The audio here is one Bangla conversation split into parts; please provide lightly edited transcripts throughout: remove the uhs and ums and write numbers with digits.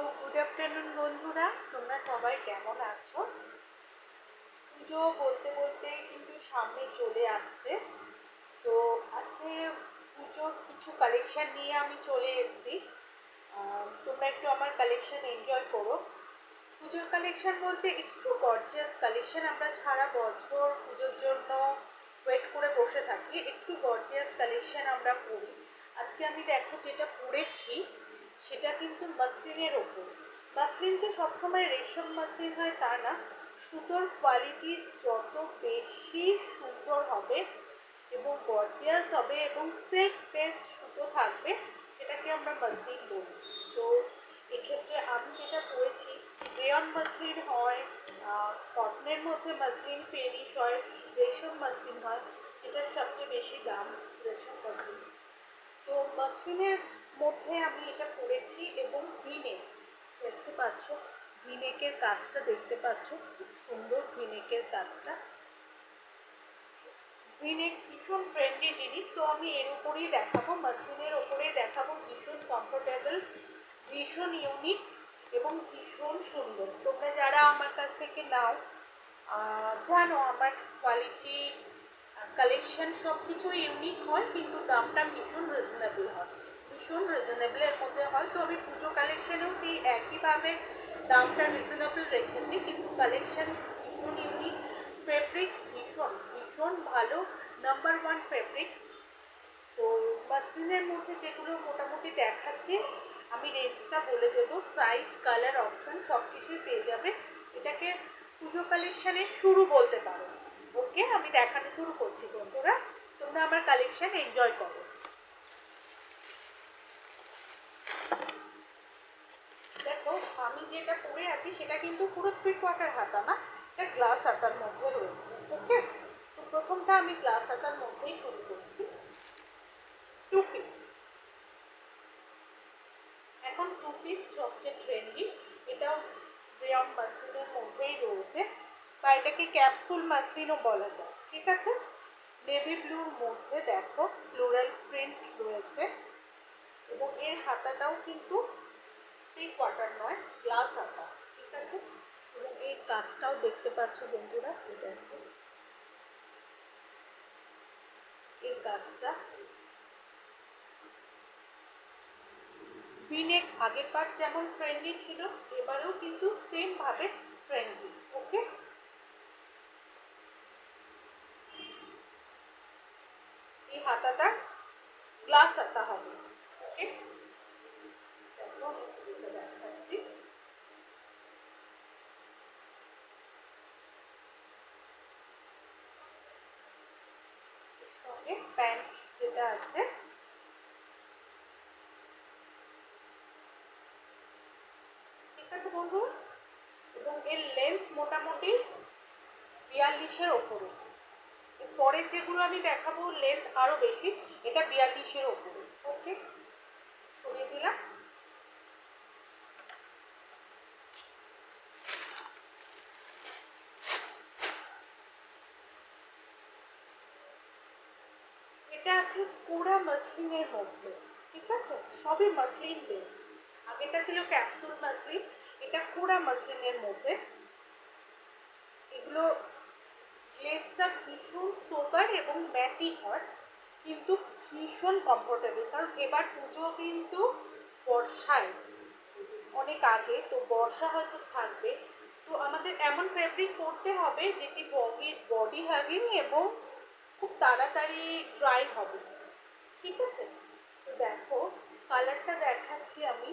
গুড আফটারনুন বন্ধুরা, তোমরা সবাই কেমন আছো? পুজো বলতে বলতে কিন্তু সামনে চলে আসছে। তো আজকে পুজোর কিছু কালেকশন নিয়ে আমি চলে এসেছি। তোমরা একটু আমার কালেকশন এনজয় করো। পুজোর কালেকশন বলতে একটু গর্জিয়াস কালেকশন। আমরা সারা বছর পুজোর জন্য ওয়েট করে বসে থাকি, একটু গর্জিয়াস কালেকশন আমরা করি। আজকে আমি দেখো যেটা পরেছি সেটা কিন্তু মাসলিনের ওপর। মাসলিন যে সবসময় রেশম মাসলিন হয় তা না, সুতোর কোয়ালিটি যত বেশি সুন্দর হবে এবং গর্জিয়াস হবে এবং সেট পেজ সুতো থাকবে, সেটাকে আমরা মাসলিন বলি। তো এক্ষেত্রে আমি যেটা পরেছি রেয়ন মাসলিন হয়, কটনের মধ্যে মাসলিন ফেরিশ হয়, রেশম মাসলিন হয়, এটার সবচেয়ে বেশি দাম রেশম মাসলিন। তো মাসলিনের মধ্যে আমি এটা পরেছি এবং ভিনেক দেখতে পাচ্ছ, ভিনেকের কাজটা দেখতে পাচ্ছ, খুব সুন্দর ভিনেকের কাজটা। ভিনেক ভীষণ ট্রেন্ডি জিনিস, তো আমি এর উপরেই দেখাবো, মাসলিনের ওপরেই দেখাবো। ভীষণ কমফোর্টেবল, ভীষণ ইউনিক এবং ভীষণ সুন্দর। তোমরা যারা আমার কাছ থেকে নাও জানো আমার কোয়ালিটি, কালেকশন সব কিছু ইউনিক হয়, কিন্তু দামটা ভীষণ রিজনেবল হয়, ভীষণ রিজনেবলের মধ্যে হয়। তো আমি পুজো কালেকশানেও সেই একইভাবে দামটা রিজনেবল রেখেছি, কিন্তু কালেকশন ভীষণ ইউনিক। ফেব্রিক ভীষণ ভীষণ ভালো, নাম্বার ওয়ান ফেব্রিক। তো মাসলিনের মধ্যে যেগুলো মোটামুটি দেখাচ্ছি, আমি রেঞ্জটা বলে দেবো, সাইজ কালার অপশন সব কিছুই পেয়ে যাবে। এটাকে পুজো কালেকশানের শুরু বলতে পারো। ওকে, আমি দেখানো শুরু করছি বন্ধুরা, তোমরা আমার কালেকশান এনজয় করো। দেখো আমি যেটা পরে আছি সেটা কিন্তু পুরো 3/4 হাতা না, এটা গ্লাস হাতার মধ্যে রয়েছে। ওকে, তো প্রথমটা আমি গ্লাস হাতার মধ্যেই শুরু করছি। টু পিস, এখন টু পিস সবচেয়ে ট্রেন্ডি, এটাও রেয়ন মাসলিনের মধ্যেই রয়েছে, বা এটাকে ক্যাপসুল মাসলিনও বলা যায়। ঠিক আছে, নেভি ব্লুর মধ্যে দেখো ফ্লোরাল প্রিন্ট রয়েছে এবং এর হাতাটাও কিন্তু 3/4 নয়, গ্লাস হাতা। ঠিক আছে, এবং এই কাজটাও দেখতে পাচ্ছ বন্ধুরা, দেখো এই কাজটা। ভিনেক আগের পার্ট যেমন ট্রেন্ডি ছিল, এবারেও কিন্তু সেম ভাবে ট্রেন্ডি। ওকে, এই হাতাটা গ্লাস হাতা হবে। ওকে, দেখো দেখাচ্ছি। সঙ্গে প্যান্ট যেটা আছে, ঠিক আছে বন্ধু, এবং এর লেন্থ মোটামুটি 42-এর ওপরে। পরে যেগুলো আমি দেখাবো লেন্থ আরো বেশি, এটা 42-এর ওপরে। ওকে, সরিয়ে দিলাম। এটা আছে পুরা মাসলিনের মধ্যে। ঠিক আছে, সবই মাসলিন বেস। আগেটা ছিল ক্যাপসুল মাসলিন, এটা পুরা মাসলিনের মধ্যে। এগুলো গ্লেজটা ভীষণ সোবার এবং ম্যাটি হয়, কিন্তু ভীষণ কমফোর্টেবল। কারণ এবার পুজো কিন্তু বর্ষায়, অনেক আগে, তো বর্ষা হয়তো থাকবে। তো আমাদের এমন ফেব্রিক পরতে হবে যেটি বডি হ্যাভিং এবং খুব তাড়াতাড়ি ড্রাই হবে। ঠিক আছে, তো দেখো কালারটা দেখাচ্ছি আমি,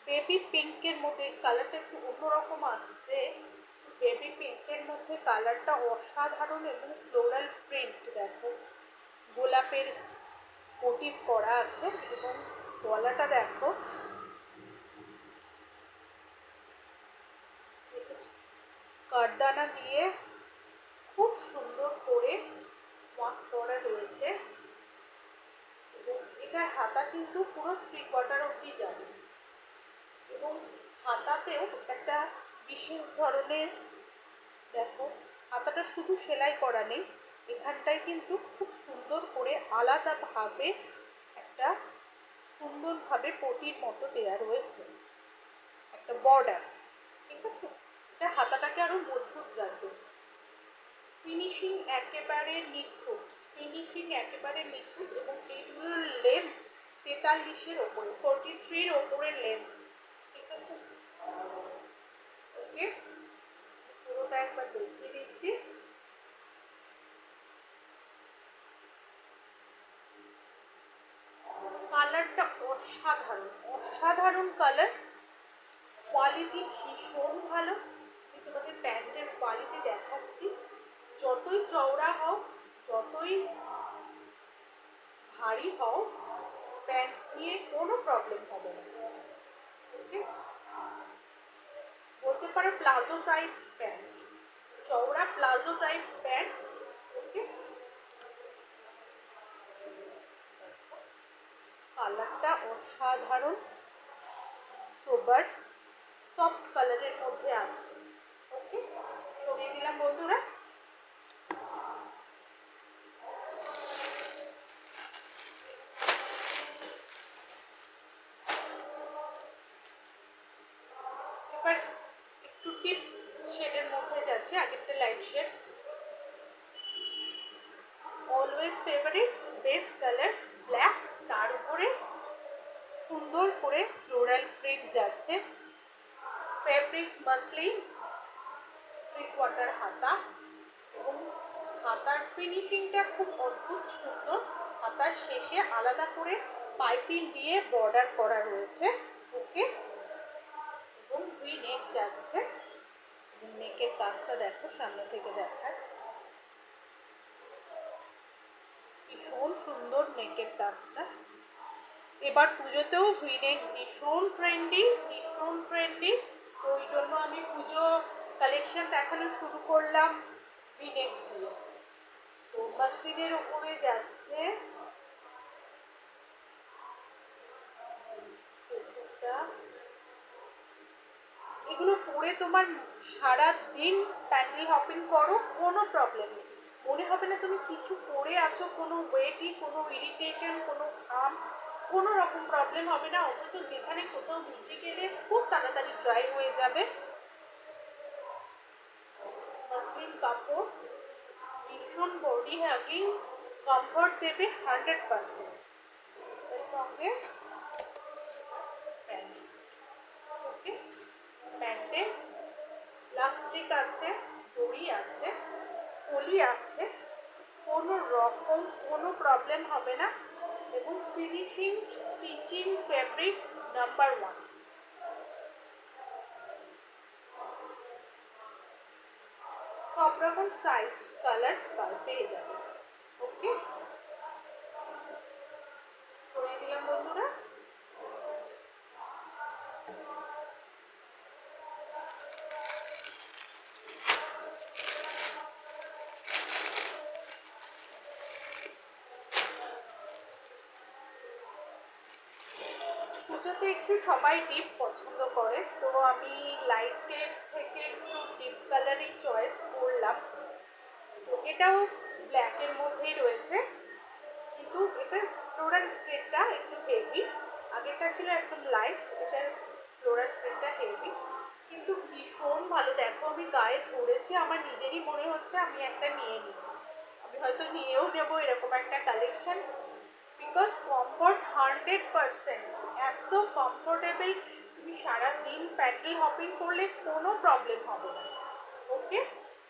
বেবি পিঙ্কের মধ্যে কালারটা একটু অন্যরকম আসছে। বেবি পিঙ্কের মধ্যে কালারটা অসাধারণ এবং ফ্লোরাল প্রিন্ট দেখো, গোলাপের মোটিভ করা আছে এবং গলাটা দেখো, কাঠদানা দিয়ে খুব সুন্দর করে ওয়ার্ক করা রয়েছে এবং এটার হাতা কিন্তু পুরো 3/4 অবধি যাবে এবং হাতাতেও একটা বিশেষ ধরনের, দেখো হাতাটা শুধু সেলাই করা নেই, এখানটায় কিন্তু খুব সুন্দর করে আলাদাভাবে একটা সুন্দরভাবে পটির মতো দেয়া রয়েছে। একটা বর্ডার, ঠিক আছে? এটা হাতাটাকে আরো মজবুত রাখবে। ফিনিশিং একেবারে নিখুঁত, ফিনিশিং একেবারে নিখুঁত, এবং এইগুলোর লেন্থ 43-এর ওপরে, 43-র ওপরের লেন্থ, ঠিক আছে? ওকে, পুরোটা একবার দেখিয়ে দিচ্ছি। কালারটা অসাধারণ, অসাধারণ কালার, কোয়ালিটি ভীষণ ভালো। আমি তোমাদের প্যান্টের কোয়ালিটি দেখাচ্ছি। যতই চওড়া হও, যতই ভারী হও, প্যান্ট নিয়ে কোনো প্রবলেম হবে না। ওকে, বলতে পারো প্লাজো টাইপ প্যান্ট, চওড়া প্লাজো টাইপ প্যান্ট। ওকে, কালারটা অসাধারণ, সোবার সফট কালারের মধ্যে আছে। ওকে, সরিয়ে দিলাম বন্ধুরা। এবার একটু ডিপ শেডের মধ্যে যাচ্ছে, আগেরটা light shade. Always favourite base colour black, তার উপরে সুন্দর করে ফ্লোরাল প্রিন্ট যাচ্ছে। ফেব্রিক মাসলিন, 3/4 হাতা, এবং হাতার ফিনিশিংটা খুব অদ্ভুত সুন্দর। হাতার শেষে আলাদা করে পাইপিং দিয়ে বর্ডার করা রয়েছে। ওকে, এবং ভি নেক যাচ্ছে। নেকের কাজটা দেখো, সামনে থেকে দেখায়, ভীষণ সুন্দর নেকের কাজটা। এবার পুজোতেও ভি নেক ভীষণ ট্রেন্ডি, ভীষণ ট্রেন্ডি। তো ওই জন্য আমি পুজো কালেকশন দেখানো শুরু করলাম ভি নেক দিয়ে। তো মাসলিনের ওপরে যাচ্ছে এগুলো পরে তোমার সারা দিন প্যান্ডেল হপিং করো, কোনো প্রবলেম নেই। মনে হবে না তুমি কিছু পরে আছো, কোনো ওয়েটই, কোনো ইরিটেশন, কোনো ঘাম, কোনো রকম প্রবলেম হবে না। অথচ যেখানে কোথাও ভিজে গেলে খুব তাড়াতাড়ি ড্রাই হয়ে যাবে। মাসলিন কাপড়, ভীষণ বডি হাগিং, কমফর্ট দেবে 100%। এর সঙ্গে প্যান্ট। ওকে, প্যান্টে প্লাস্টিক আছে, দড়ি আছে, কলি আছে, কোনো রকম কোনো প্রবলেম হবে না। এবং ফিনিশিং, স্টিচিং, ফেব্রিক নাম্বার 1। সব রকম সাইজ, কালার পেয়ে যাবে। ওকে, সরিয়ে দিলাম বন্ধুরা। পুজোতে একটু সবাই ডিপ পছন্দ করে, তো আমি লাইটের থেকে একটু ডিপ কালারই চয়েস করলাম। তো এটাও ব্ল্যাকের মধ্যেই রয়েছে, কিন্তু এটার ফ্লোরাল প্রিন্টটা একটু হেভি। আগেরটা ছিল একদম লাইট, এটার ফ্লোরাল প্রিন্টটা হেভি, কিন্তু ভীষণ ভালো। দেখো আমি গায়ে ধরেছি, আমার নিজেরই মনে হচ্ছে আমি একটা নিয়ে নিই। আমি হয়তো নিয়েও নেবো এরকম একটা কালেকশন, বিকজ কমফর্ট 100%, এত কমফোর্টেবল। তুমি সারাদিন প্যান্ডেল হপিং করলে কোনো প্রবলেম হবে না। ওকে,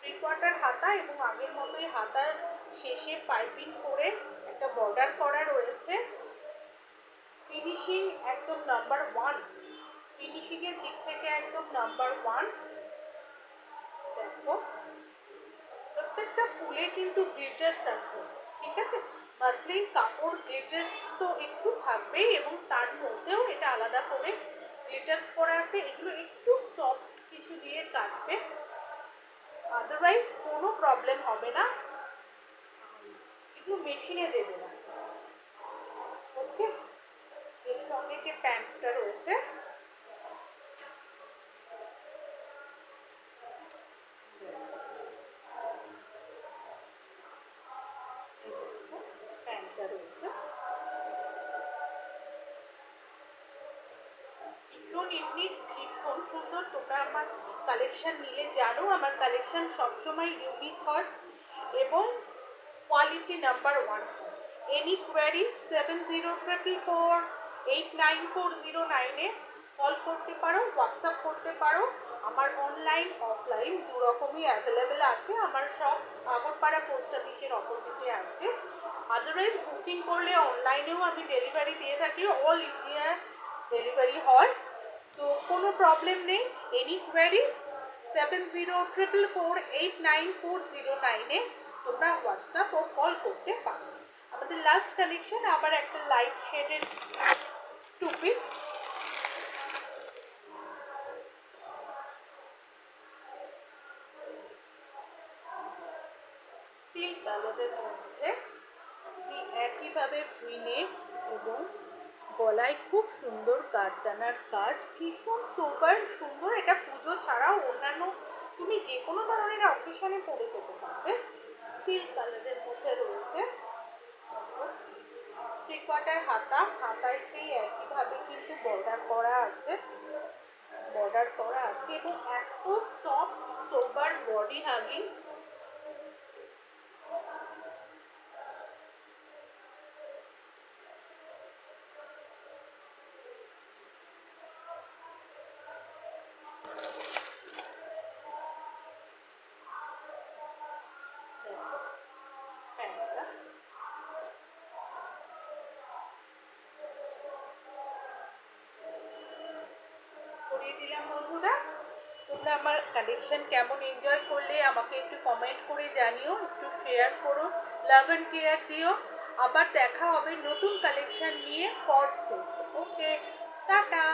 3/4 হাতা, এবং আগের মতোই হাতার শেষে পাইপিং করে একটা বর্ডার করা রয়েছে। ফিনিশিং একদম নাম্বার 1, ফিনিশিংয়ের দিক থেকে একদম নাম্বার 1। দেখো প্রত্যেকটা ফুলে কিন্তু গ্লিটার্স আছে, ঠিক আছে? মাসলিন কাপড়, গ্লিটার্স তো একটু থাকবেই, এবং তার মধ্যেও এটা আলাদা করে গ্লিটার্স করা আছে। এগুলো একটু সফট কিছু দিয়ে কাটবে, আদারওয়াইজ কোনো প্রবলেম হবে না। এগুলো মেশিনে দেবে না। ওকে, এর সঙ্গে যে প্যান্টটা রয়েছে, প্যান্টটা রয়েছে ভীষণ ইউনিক, ভীষণ সুন্দর। তোমরা আমার কালেকশন নিলে জানো আমার কালেকশন সবসময় ইউনিক হয় এবং quality number one. Any query 7044489409-এ কল করতে পারো, হোয়াটসঅ্যাপ করতে পারো। আমার অনলাইন অফলাইন দু রকমই অ্যাভেলেবেল আছে। আমার সব আগরপাড়া পোস্ট অফিসের অপোজিটে আছে। আদারওয়াইজ বুকিং করলে অনলাইনেও আমি ডেলিভারি দিয়ে থাকি, অল ইন্ডিয়া ডেলিভারি হয়, তো কোনো প্রবলেম নেই। এনি কোয়ারি 7044489409-এ তোমরা হোয়াটসঅ্যাপ ও কল করতে পারো। আমাদের লাস্ট কালেকশন আবার একটা লাইট শেডের টু পিস, স্টিল কালারের মধ্যে একইভাবে ভি-নেক এবং গলায় খুব সুন্দর কাঠদানার কাজ, ভীষণ সুপার সুন্দর। এটা পুজো ছাড়াও অন্যান্য তুমি যে কোনো ধরনের অকেশনে পরে যেতে পারবে। স্টিল কালারের মধ্যে রয়েছে। থ্রি কোয়ার্টার হাতা, হাতাইতেই একইভাবে কিন্তু বর্ডার করা আছে এবং এত সফট সোবার বডি হাগিং। করিয়ে দিলাম বন্ধুরা। তোমরা আমার কালেকশন কেমন এনজয় করলে আমাকে একটু কমেন্ট করে জানিও, একটু শেয়ার করো, লাভ অ্যান্ড কেয়ার দিও। আবার দেখা হবে নতুন কালেকশন নিয়ে। ওকে, টাটা।